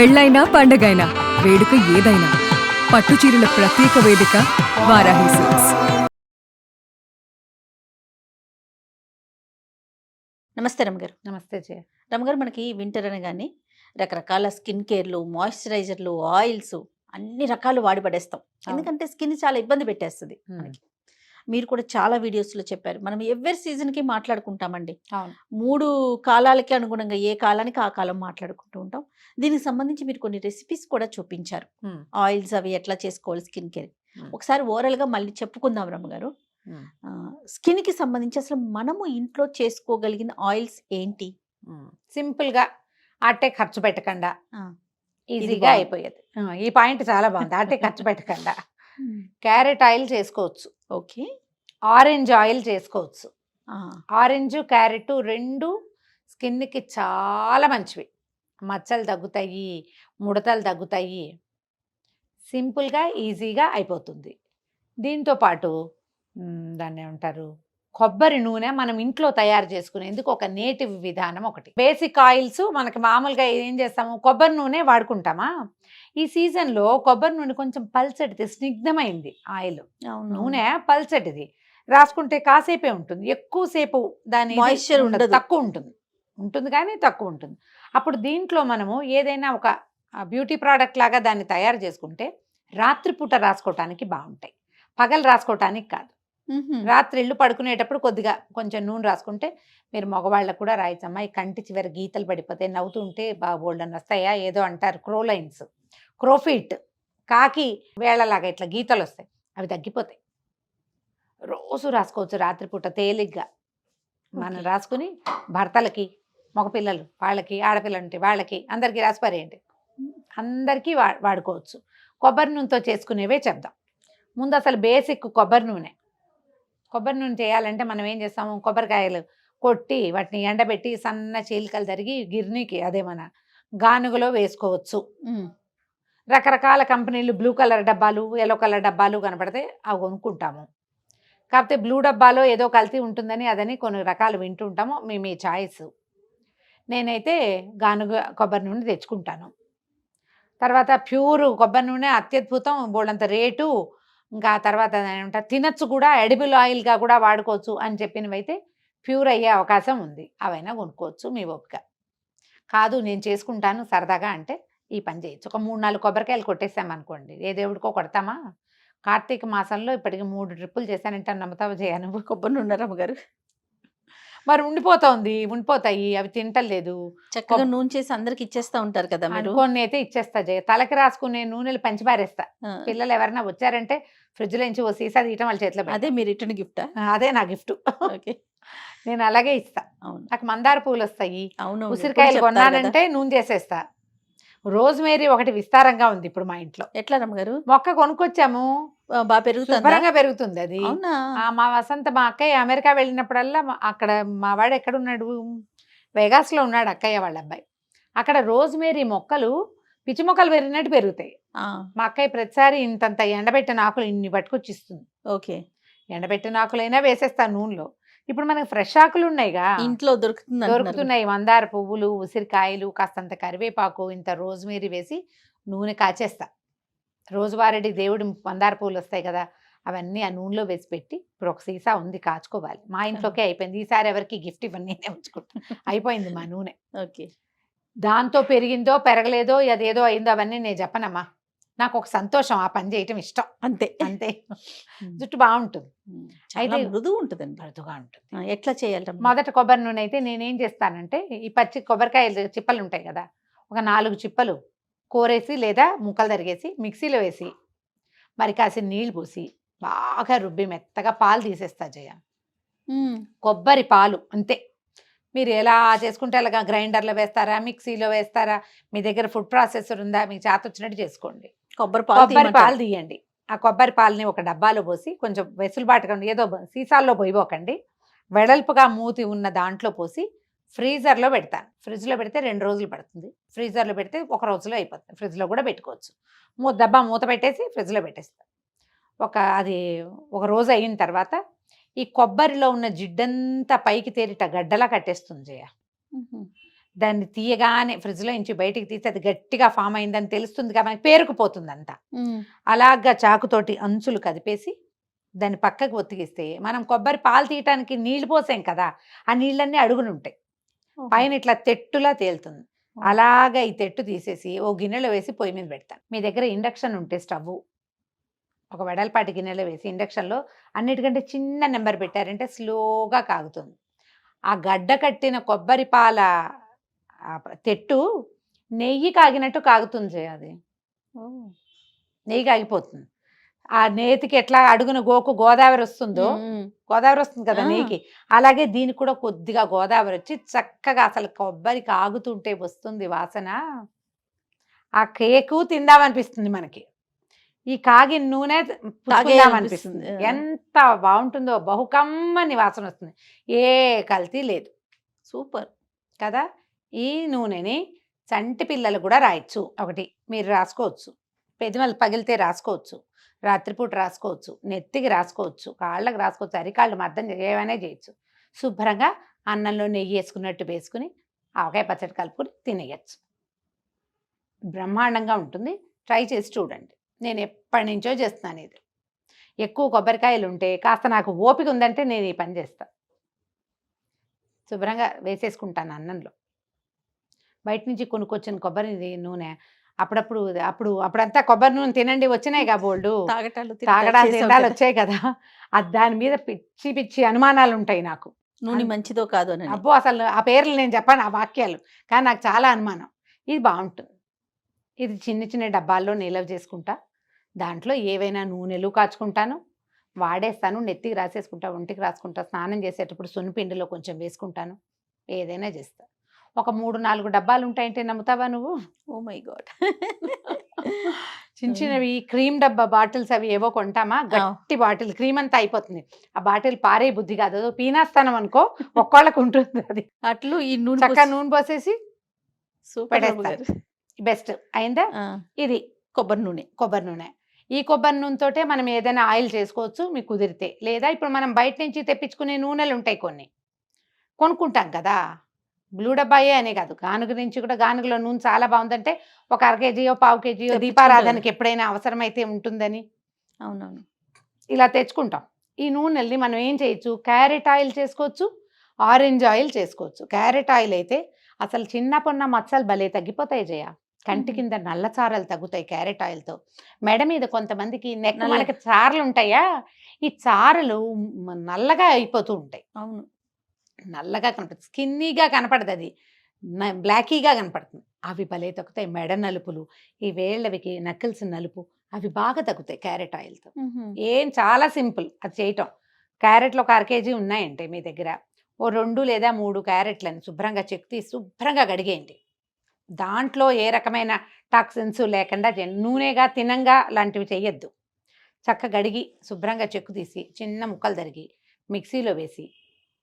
పెళ్ళైనా పండగైనా వేడుక ఏదైనా పట్టు చీరల ప్రత్యేక వేదిక వారాహి సిల్క్స్. నమస్తే రమగారు. నమస్తే జయ. రమగారు, మనకి వింటర్ అనగానే రకరకాల స్కిన్ కేర్లు, మాయిశ్చరైజర్లు, ఆయిల్స్ అన్ని రకాలు వాడి పడేస్తాం. ఎందుకంటే స్కిన్ చాలా ఇబ్బంది పెట్టేస్తుంది మనకి. మీరు కూడా చాలా వీడియోస్లో చెప్పారు. మనం ఎవరి సీజన్కి మాట్లాడుకుంటామండి. 3 కాలాలకి అనుగుణంగా ఏ కాలానికి ఆ కాలం మాట్లాడుకుంటూ ఉంటాం. దీనికి సంబంధించి మీరు కొన్ని రెసిపీస్ కూడా చూపించారు. ఆయిల్స్ అవి ఎట్లా చేసుకోవాలి స్కిన్ కేర్. ఒకసారి ఓవరాల్గా మళ్ళీ చెప్పుకుందాం రమ్మగారు. స్కిన్కి సంబంధించి అసలు మనము ఇంట్లో చేసుకోగలిగిన ఆయిల్స్ ఏంటి? సింపుల్గా ఆటే ఖర్చు పెట్టకుండా ఈజీగా అయిపోయేది. ఈ పాయింట్ చాలా బాగుంది. ఆటే ఖర్చు పెట్టకుండా క్యారెట్ ఆయిల్ చేసుకోవచ్చు. ఓకే. ఆరెంజ్ ఆయిల్ చేసుకోవచ్చు. ఆరెంజ్ క్యారెట్ రెండు స్కిన్కి చాలా మంచివి. మచ్చలు తగ్గుతాయి, ముడతలు తగ్గుతాయి, సింపుల్గా ఈజీగా అయిపోతుంది. దీంతోపాటు దాన్ని ఏమంటారు, కొబ్బరి నూనె మనం ఇంట్లో తయారు చేసుకునేందుకు ఒక నేటివ్ విధానం ఒకటి. బేసిక్ ఆయిల్స్ మనకి మామూలుగా ఏం చేస్తాము, కొబ్బరి నూనె వాడుకుంటామా. ఈ సీజన్లో కొబ్బరి నూనె కొంచెం పల్చటిది, స్నిగ్ధమైంది ఆయిల్. నూనె పల్చటిది రాసుకుంటే కాసేపే ఉంటుంది, ఎక్కువసేపు దాని మాయిశ్చర్ ఉండదు, తక్కువ ఉంటుంది కానీ తక్కువ ఉంటుంది. అప్పుడు దీంట్లో మనము ఏదైనా ఒక బ్యూటీ ప్రోడక్ట్ లాగా దాన్ని తయారు చేసుకుంటే రాత్రిపూట రాసుకోవటానికి బాగుంటాయి, పగలు రాసుకోవటానికి కాదు. రాత్రి ఇల్లు పడుకునేటప్పుడు కొద్దిగా కొంచెం నూనె రాసుకుంటే, మీరు మగవాళ్ళకు కూడా రాయచ్చమ్మా, ఈ కంటి చివరి గీతలు పడిపోతే నవ్వుతుంటే బాగా బోల్డన్ వస్తాయా, ఏదో అంటారు క్రోలైన్స్, క్రోఫిట్, కాకి వేళలాగా ఇట్లా గీతలు వస్తాయి, అవి తగ్గిపోతాయి. రోజు రాసుకోవచ్చు రాత్రిపూట తేలిగ్గా. మనం రాసుకుని భర్తలకి, మగపిల్లలు వాళ్ళకి, ఆడపిల్లలు ఉంటే వాళ్ళకి, అందరికీ రాసిపారేయండి. అందరికీ వాడుకోవచ్చు. కొబ్బరి నూనెతో చేసుకునేవే చెప్దాం. ముందు అసలు బేసిక్ కొబ్బరి నూనె చేయాలంటే మనం ఏం చేస్తాము, కొబ్బరికాయలు కొట్టి వాటిని ఎండబెట్టి సన్న చీలికలు తరిగి గిర్నీకి, అదే మన గానుగలో వేసుకోవచ్చు. రకరకాల కంపెనీలు బ్లూ కలర్ డబ్బాలు, ఎల్లో కలర్ డబ్బాలు కనపడితే అవి కొనుక్కుంటాము. కాకపోతే బ్లూ డబ్బాలో ఏదో కల్తీ ఉంటుందని అదని కొన్ని రకాలు వింటుంటాము. మీ చాయిస్. నేనైతే గానుగ కొబ్బరి నూనె తెచ్చుకుంటాను. తర్వాత ప్యూర్ కొబ్బరి నూనె అత్యద్భుతం, బోళ్ళంత రేటు. ఇంకా తర్వాత ఏమంటారు, తినచ్చు కూడా, ఎడిబుల్ ఆయిల్గా కూడా వాడుకోవచ్చు అని చెప్పినవి అయితే ప్యూర్ అయ్యే అవకాశం ఉంది. అవైనా కొనుక్కోవచ్చు మీ ఓపిక. కాదు నేను చేసుకుంటాను సరదాగా అంటే ఈ పని చేయొచ్చు. ఒక 3-4 కొబ్బరికాయలు కొట్టేసామనుకోండి, ఏ దేవుడికో కొడతామా. కార్తీక మాసంలో ఇప్పటికి 3 ట్రిప్పులు చేశానంటే నమ్ముతావా చేయ నువ్వు? కొబ్బరి నూనె రమ్మగారు మరి ఉండిపోతాయి, అవి తింటలేదు. చక్కగా నూనె చేసి అందరికి ఇచ్చేస్తా ఉంటారు కదా మీరు? కొన్ని అయితే ఇచ్చేస్తా జయ, తలకి రాసుకునే నూనెలు పంచిపారేస్తా. పిల్లలు ఎవరైనా వచ్చారంటే ఫ్రిడ్జ్లో నుంచి ఓ సీసా తీయటం వాళ్ళ చేతిలో. అదే మీ రిటర్న్ గిఫ్టా? అదే నా గిఫ్ట్. ఓకే, నేను అలాగే ఇస్తా. నాకు మందార పూలు వస్తాయి, అవును, ఉసిరికాయలు కొన్నానంటే నూనె చేసేస్తా. రోజ్మేరీ ఒకటి విస్తారంగా ఉంది ఇప్పుడు మా ఇంట్లో. ఎట్లా రమ్మగారు? మొక్క కొనుక్కొచ్చాము, బాగా పెరుగుతుంది అది. మా వసంత, మా అక్కయ్య అమెరికా వెళ్ళినప్పుడల్లా, అక్కడ మా వాడు ఎక్కడున్నాడు, వెగాస్లో ఉన్నాడు అక్కయ్య వాళ్ళ అబ్బాయి. అక్కడ రోజ్మేరీ మొక్కలు పిచ్చి మొక్కలు పెరిగినట్టు పెరుగుతాయి. మా అక్కయ్య ప్రతిసారి ఇంతంత ఎండబెట్టిన ఆకులు ఇన్ని పట్టుకొచ్చి ఇస్తుంది. ఓకే, ఎండబెట్టిన ఆకులైనా వేసేస్తాను నూనెలో. ఇప్పుడు మనకి ఫ్రెష్ ఆకులు ఉన్నాయిగా, ఇంట్లో దొరుకుతున్నాయి. మందార పువ్వులు, ఉసిరికాయలు, కాస్తంత కరివేపాకు, ఇంత రోజ్మేరీ వేసి నూనె కాచేస్తా. రోజువారీ దేవుడి మందార పువ్వులు వస్తాయి కదా, అవన్నీ ఆ నూనెలో వేసి పెట్టి ఇప్పుడు ఒక సీసా ఉంది, కాచుకోవాలి. మా ఇంట్లోకే అయిపోయింది. ఈసారి ఎవరికి గిఫ్ట్ ఇవన్నీ నేనే ఉంచుకుంటా. అయిపోయింది మా నూనె. ఓకే, దాంతో పెరిగిందో పెరగలేదో అదేదో అయిందో అవన్నీ నేను చెప్పనమ్మా. నాకు ఒక సంతోషం, ఆ పని చేయటం ఇష్టం, అంతే. జుట్టు బాగుంటుంది, అయితే మృదుగా ఉంటుందండి. మృదుగా ఉంటుంది. ఎట్లా చేయాలి? మొదట కొబ్బరి నూనె అయితే నేనేం చేస్తానంటే, ఈ పచ్చి కొబ్బరికాయలు చిప్పలు ఉంటాయి కదా, ఒక 4 చిప్పలు కోరేసి లేదా ముక్కలు తరిగేసి మిక్సీలో వేసి మరి కాసిన నీళ్ళు పోసి బాగా రుబ్బి మెత్తగా పాలు తీసేస్తా జయ. కొబ్బరి పాలు అంతే. మీరు ఎలా చేసుకుంటే అలాగా గ్రైండర్లో వేస్తారా, మిక్సీలో వేస్తారా, మీ దగ్గర ఫుడ్ ప్రాసెసర్ ఉందా, మీకు చేత వచ్చినట్టు చేసుకోండి. కొబ్బరి పాలు తీయండి. ఆ కొబ్బరి పాలని ఒక డబ్బాలో పోసి, కొంచెం వెసులుబాటుగా ఏదో సీసాల్లో పోయిపోకండి, వెడల్పుగా మూతి ఉన్న దాంట్లో పోసి ఫ్రీజర్లో పెడతాను. ఫ్రిడ్జ్లో పెడితే 2 రోజులు పడుతుంది, ఫ్రీజర్లో పెడితే 1 రోజులో అయిపోతుంది. ఫ్రిడ్జ్లో కూడా పెట్టుకోవచ్చు. డబ్బా మూత పెట్టేసి ఫ్రిడ్జ్లో పెట్టేస్తాను. అది 1 రోజు అయిన తర్వాత ఈ కొబ్బరిలో ఉన్న జిడ్డంతా పైకి తేరిట గడ్డలా కట్టేస్తుంది జయ. దాన్ని తీయగానే ఫ్రిడ్జ్లో నుంచి బయటికి తీసి అది గట్టిగా ఫామ్ అయిందని తెలుస్తుంది కదా, మనకి పేరుకుపోతుంది అంతా. అలాగా చాకుతోటి అంచులు కదిపేసి దాన్ని పక్కకు ఒత్తిగిస్తే మనం కొబ్బరి పాలు తీయటానికి నీళ్లు పోసాం కదా, ఆ నీళ్ళన్నీ అడుగునుంటాయి, పైన ఇట్లా తెట్టులా తేలుతుంది. అలాగా ఈ తెట్టు తీసేసి ఓ గిన్నెలో వేసి పొయ్యి మీద పెడతాను. మీ దగ్గర ఇండక్షన్ ఉంటే స్టవ్ ఒక వెడల్పాటి గిన్నెలో వేసి ఇండక్షన్లో అన్నిటికంటే చిన్న నెంబర్ పెట్టారంటే స్లోగా కాగుతుంది. ఆ గడ్డ కట్టిన కొబ్బరి పాల తెట్టు నెయ్యి కాగినట్టు కాగుతుంది. అది నెయ్యి కాగిపోతుంది. ఆ నేతికి ఎట్లా అడుగున గోదావరి వస్తుందో, గోదావరి వస్తుంది కదా నెయ్యికి, అలాగే దీనికి కూడా కొద్దిగా గోదావరి వచ్చి చక్కగా అసలు కొబ్బరి కాగుతుంటే వస్తుంది వాసన. ఆ కేకు తిందామనిపిస్తుంది మనకి, ఈ కాగిన నూనె పుచ్చుకుందామనిపిస్తుంది. ఎంత బాగుంటుందో, బహుకమ్మని వాసన వస్తుంది, ఏ కల్తీ లేదు. సూపర్ కదా. ఈ నూనెని చంటి పిల్లలు కూడా రాయొచ్చు. ఒకటి మీరు రాసుకోవచ్చు, పెదిమలు పగిలితే రాసుకోవచ్చు, రాత్రిపూట రాసుకోవచ్చు, నెత్తికి రాసుకోవచ్చు, కాళ్ళకి రాసుకోవచ్చు, అరికాళ్ళు మద్దం ఏమైనా చేయొచ్చు. శుభ్రంగా అన్నంలో నెయ్యి వేసుకున్నట్టు వేసుకుని ఆవకాయ పచ్చడి కలుపుకొని తినేయచ్చు. బ్రహ్మాండంగా ఉంటుంది. ట్రై చేసి చూడండి. నేను ఎప్పటి నుంచో చేస్తున్నాను ఇది. ఎక్కువ కొబ్బరికాయలు ఉంటే కాస్త నాకు ఓపిక ఉందంటే నేను ఈ పని చేస్తాను. శుభ్రంగా వేసేసుకుంటాను అన్నంలో. బయట నుంచి కొనుక్కొచ్చిన కొబ్బరి నూనె అప్పుడంతా కొబ్బరి నూనె తినండి వచ్చినాయి కదా బోల్డు, తాగడాలు తిండాలు వచ్చాయి కదా, అది దాని మీద పిచ్చి పిచ్చి అనుమానాలు ఉంటాయి నాకు. నూనె మంచిదో కాదు అని. అబ్బో అసలు ఆ పేర్లు నేను చెప్పాను, ఆ వాక్యాలు, కానీ నాకు చాలా అనుమానం. ఇది బాగుంటుంది. ఇది చిన్న చిన్న డబ్బాల్లో నిల్వ చేసుకుంటా, దాంట్లో ఏవైనా నూనెలు కాచుకుంటాను, వాడేస్తాను, నెత్తికి రాసేసుకుంటా, ఒంటికి రాసుకుంటా, స్నానం చేసేటప్పుడు సున్నిపిండిలో కొంచెం వేసుకుంటాను, ఏదైనా చేస్తా. ఒక 3-4 డబ్బాలు ఉంటాయంటే నమ్ముతావా నువ్వు? Oh my God. చిన్న చిన్నవి క్రీమ్ డబ్బా బాటిల్స్ అవి ఏవో కొంటామా, గట్టి బాటిల్, క్రీమ్ అంతా అయిపోతుంది, ఆ బాటిల్ పారే బుద్ధి కాదు, పీనాస్తానం అనుకో, ఒక్కోళ్ళకు ఉంటుంది అది. అట్లు ఈ నూనె చక్కగా నూనె పోసేసి పెట్టేస్తారు. బెస్ట్ అయిందా. ఇది కొబ్బరి నూనె. ఈ కొబ్బరి నూనెతోటే మనం ఏదైనా ఆయిల్ చేసుకోవచ్చు మీకు కుదిరితే. లేదా ఇప్పుడు మనం బయట నుంచి తెప్పించుకునే నూనెలు ఉంటాయి, కొన్ని కొనుక్కుంటాం కదా, బ్లూ డబ్బాయే అనే కాదు, గానుగ నుంచి కూడా, గానుగలో నూనె చాలా బాగుందంటే ఒక 1/2 కేజీయో 1/4 కేజీయో దీపారాధనకి ఎప్పుడైనా అవసరమైతే ఉంటుందని అవునవును ఇలా తెచ్చుకుంటాం. ఈ నూనెల్ని మనం ఏం చేయొచ్చు, క్యారెట్ ఆయిల్ చేసుకోవచ్చు, ఆరెంజ్ ఆయిల్ చేసుకోవచ్చు. క్యారెట్ ఆయిల్ అయితే అసలు చిన్న పొన్న మచ్చలు భలే తగ్గిపోతాయి జయ, కంటి కింద నల్ల చారలు తగ్గుతాయి క్యారెట్ ఆయిల్తో. మెడ మీద కొంతమందికి నెక్ మనకి చారలు ఉంటాయా, ఈ చారలు నల్లగా అయిపోతూ ఉంటాయి. అవును, నల్లగా కనపడుతుంది, స్కిన్నీగా కనపడదు, అది బ్లాకీగా కనపడుతుంది. అవి భలే తగ్గుతాయి. మెడ నలుపులు, ఈ వేళ్ళవికి నకిల్స్ నలుపు, అవి బాగా తగ్గుతాయి క్యారెట్ ఆయిల్తో. ఏం చాలా సింపుల్ అది చేయటం. క్యారెట్లు ఒక 1/2 కేజీ ఉన్నాయంటే మీ దగ్గర, ఓ 2 లేదా 3 క్యారెట్లను శుభ్రంగా చెక్కు తీసి శుభ్రంగా కడిగేయండి. దాంట్లో ఏ రకమైన టాక్సిన్స్ లేకుండా నూనెగా తినంగా లాంటివి చెయ్యొద్దు. చక్కగా కడిగి శుభ్రంగా చెక్కు తీసి చిన్న ముక్కలు తరిగి మిక్సీలో వేసి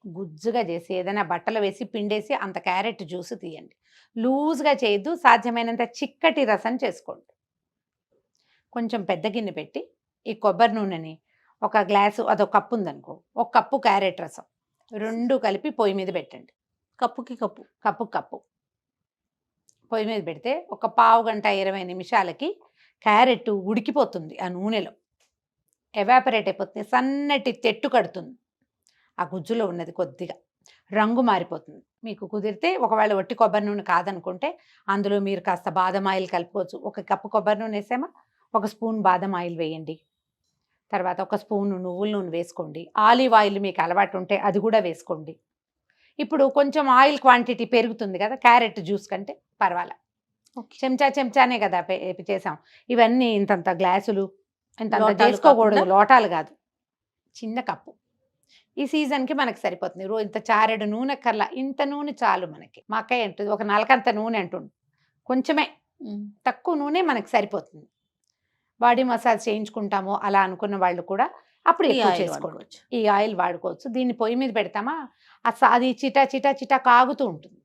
గుజ్జుగా చేసి ఏదైనా బట్టలు వేసి పిండేసి అంత క్యారెట్ జ్యూస్ తీయండి. లూజ్గా చేయొద్దు, సాధ్యమైనంత చిక్కటి రసం చేసుకోండి. కొంచెం పెద్ద గిన్నె పెట్టి ఈ కొబ్బరి నూనెని ఒక గ్లాసు, అదొక కప్పు ఉందనుకో, 1 కప్పు క్యారెట్ రసం 2 కలిపి పొయ్యి మీద పెట్టండి. కప్పు పొయ్యి మీద పెడితే ఒక 1/2 గంట 20 నిమిషాలకి క్యారెట్ ఉడికిపోతుంది, ఆ నూనెలో ఎవాపరేట్ అయిపోతుంది, సన్నటి తెట్టు కడుతుంది, ఆ గుజ్జులో ఉన్నది కొద్దిగా రంగు మారిపోతుంది. మీకు కుదిరితే ఒకవేళ వట్టి కొబ్బరి నూనె కాదనుకుంటే అందులో మీరు కాస్త బాదం ఆయిల్ కలుపుకోవచ్చు. 1 కప్పు కొబ్బరి నూనె వేసామా, 1 స్పూన్ బాదం ఆయిల్ వేయండి, తర్వాత 1 స్పూన్ నువ్వుల నూనె వేసుకోండి, ఆలివ్ ఆయిల్ మీకు అలవాటు ఉంటే అది కూడా వేసుకోండి. ఇప్పుడు కొంచెం ఆయిల్ క్వాంటిటీ పెరుగుతుంది కదా క్యారెట్ జ్యూస్ కంటే, పర్వాలే, చెంచానే కదా చేసాం. ఇవన్నీ ఇంతంత గ్లాసులు ఇంత చేసుకోకూడదు, లోటాలు కాదు, చిన్న కప్పు. ఈ సీజన్కి మనకి సరిపోతుంది. ఇంత చారెడు నూనె కల్లా ఇంత నూనె చాలు మనకి. మా అక్కయ్య అంటుంది ఒక 4 నూనె అంటుంది, కొంచెమే తక్కువ నూనె మనకి సరిపోతుంది. బాడీ మసాజ్ చేయించుకుంటాము అలా అనుకున్న వాళ్ళు కూడా అప్పుడు ఎక్కువ చేసుకోవచ్చు, ఈ ఆయిల్ వాడుకోవచ్చు. దీన్ని పొయ్యి మీద పెడతామా, అది చిటా కాగుతూ ఉంటుంది.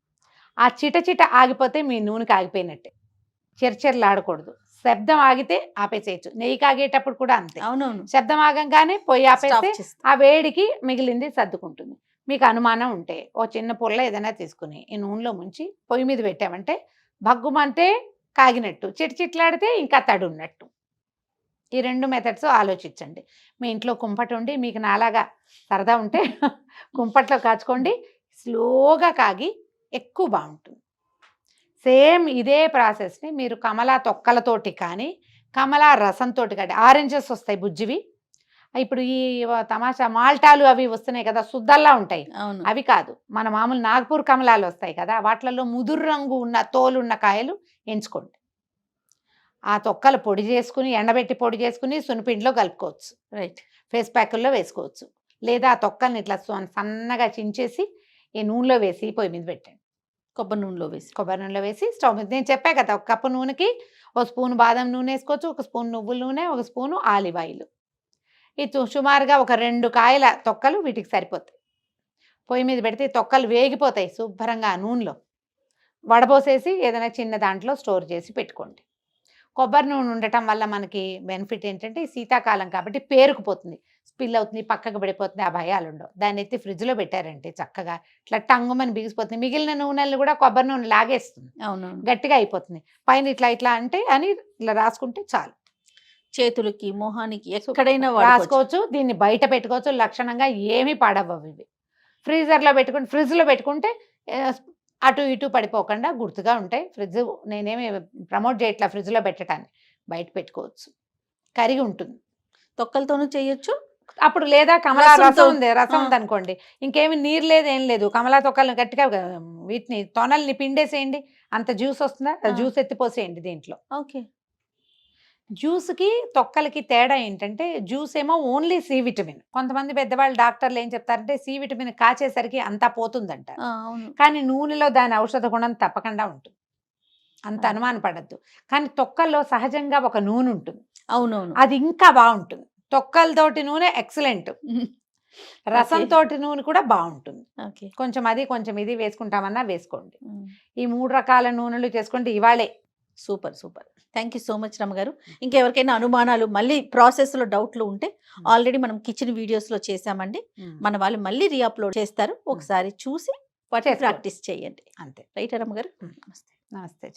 ఆ చిట ఆగిపోతే మీ నూనెకి ఆగిపోయినట్టే, చెరచెరలాడకూడదు. శబ్దం ఆగితే ఆపేసేయచ్చు. నెయ్యి కాగేటప్పుడు కూడా అంతే, అవునవును, శబ్దం ఆగంగానే పొయ్యి ఆపేస్తే ఆ వేడికి మిగిలింది సర్దుకుంటుంది. మీకు అనుమానం ఉంటే ఓ చిన్న పుల్ల ఏదైనా తీసుకుని ఈ నూనెలో ముంచి పొయ్యి మీద పెట్టామంటే భగ్గుమంటే కాగినట్టు, చిట్లాడితే ఇంకా తడి ఉన్నట్టు. ఈ 2 మెథడ్స్ ఆలోచించండి. మీ ఇంట్లో కుంపటి ఉండి మీకు నాలాగా సరదా ఉంటే కుంపట్లో కాచుకోండి. స్లోగా కాగి ఎక్కువ బాగుంటుంది. సేమ్ ఇదే ప్రాసెస్ని మీరు కమలా తొక్కలతోటి కానీ కమలా రసంతో కానీ, ఆరెంజెస్ వస్తాయి బుజ్జివి, ఇప్పుడు ఈ తమాషా మాల్టాలు అవి వస్తున్నాయి కదా, శుద్ధల్లా ఉంటాయి, అవును. అవి కాదు, మన మామూలు నాగపూర్ కమలాలు వస్తాయి కదా, వాటిలలో ముదురు రంగు ఉన్న తోలున్న కాయలు ఎంచుకోండి. ఆ తొక్కలు పొడి చేసుకుని ఎండబెట్టి పొడి చేసుకుని సున్నిపిండిలో కలుపుకోవచ్చు, రైట్. ఫేస్ ప్యాకుల్లో వేసుకోవచ్చు. లేదా ఆ తొక్కల్ని ఇట్లా సన్నగా చించేసి ఈ నూనెలో వేసి పొయ్యి మీద పెట్టండి. కొబ్బరి నూనెలో వేసి స్టవ్ మీద, నేను చెప్పా కదా, 1 కప్పు నూనెకి 1 స్పూన్ బాదం నూనె వేసుకోవచ్చు, 1 స్పూన్ నువ్వుల నూనె, 1 స్పూను ఆలివ్ ఆయిల్. ఇది సుమారుగా ఒక 2 కాయల తొక్కలు వీటికి సరిపోతాయి. పొయ్యి మీద పెడితే తొక్కలు వేగిపోతాయి శుభ్రంగా నూనెలో. వడబోసేసి ఏదైనా చిన్న దాంట్లో స్టోర్ చేసి పెట్టుకోండి. కొబ్బరి నూనె ఉండటం వల్ల మనకి బెనిఫిట్ ఏంటంటే శీతాకాలం కాబట్టి పేరుకుపోతుంది, స్పిల్ అవుతుంది, పక్కకు పడిపోతుంది, ఆ భయాలు ఉండవు. దాన్ని ఎత్తి ఫ్రిడ్జ్లో పెట్టారంటే చక్కగా ఇట్లా టంగుమని బిగిసిపోతుంది. మిగిలిన నూనెలు కూడా కొబ్బరి నూనె లాగేస్తుంది, అవునవును, గట్టిగా అయిపోతుంది. పైన ఇట్లా అంటే అని ఇట్లా రాసుకుంటే చాలు. చేతులకి మొహానికి ఎక్కడైనా రాసుకోవచ్చు. దీన్ని బయట పెట్టుకోవచ్చు, లక్షణంగా ఏమీ పాడవ్వవు ఇవి. ఫ్రీజర్లో పెట్టుకుంటే, ఫ్రిడ్జ్లో పెట్టుకుంటే అటు ఇటు పడిపోకుండా గుర్తుగా ఉంటాయి. ఫ్రిడ్జ్ నేనేమి ప్రమోట్ చేయట్లా ఫ్రిడ్జ్లో పెట్టడాన్ని, బయట పెట్టుకోవచ్చు, కరిగి ఉంటుంది. తొక్కలతోనూ చేయొచ్చు. అప్పుడు లేదా కమలా రసంతో. రసం ఉంది అనుకోండి, ఇంకేమి నీరు లేదు ఏం లేదు, కమలా తొక్కలను గట్టిగా వీటిని తొనల్ని పిండేసేయండి, అంత జ్యూస్ వస్తుందా, జ్యూస్ ఎత్తిపోసేయండి దీంట్లో. ఓకే. జ్యూస్కి తొక్కలకి తేడా ఏంటంటే, జ్యూస్ ఏమో ఓన్లీ సి విటమిన్. కొంతమంది పెద్దవాళ్ళు డాక్టర్లు ఏం చెప్తారంటే సి విటమిన్ కాచేసరికి అంతా పోతుందంటారు. అవును. కానీ నూనెలో దాని ఔషధ గుణం తప్పకుండా ఉంటుంది, అంత అనుమాన పడద్దు. కానీ తొక్కల్లో సహజంగా ఒక నూనె ఉంటుంది, అవునవును, అది ఇంకా బాగుంటుంది. తొక్కలతోటి నూనె ఎక్సలెంట్, రసంతోటి నూనె కూడా బాగుంటుంది. ఓకే. కొంచెం అది కొంచెం ఇది వేసుకుంటామన్నా వేసుకోండి. ఈ 3 రకాల నూనెలు చేసుకోండి ఇవాళే. Super super. Thank you so much రమ్మ గారు. ఇంకెవరికైనా అనుమానాలు, మళ్ళీ ప్రాసెస్లో డౌట్లు ఉంటే ఆల్రెడీ మనం కిచెన్ వీడియోస్లో చేసామండి, మన వాళ్ళు మళ్ళీ రీఅప్లోడ్ చేస్తారు, ఒకసారి చూసి వాటి ప్రాక్టీస్ చేయండి. అంతే. రైట్ రమ్మ గారు. నమస్తే.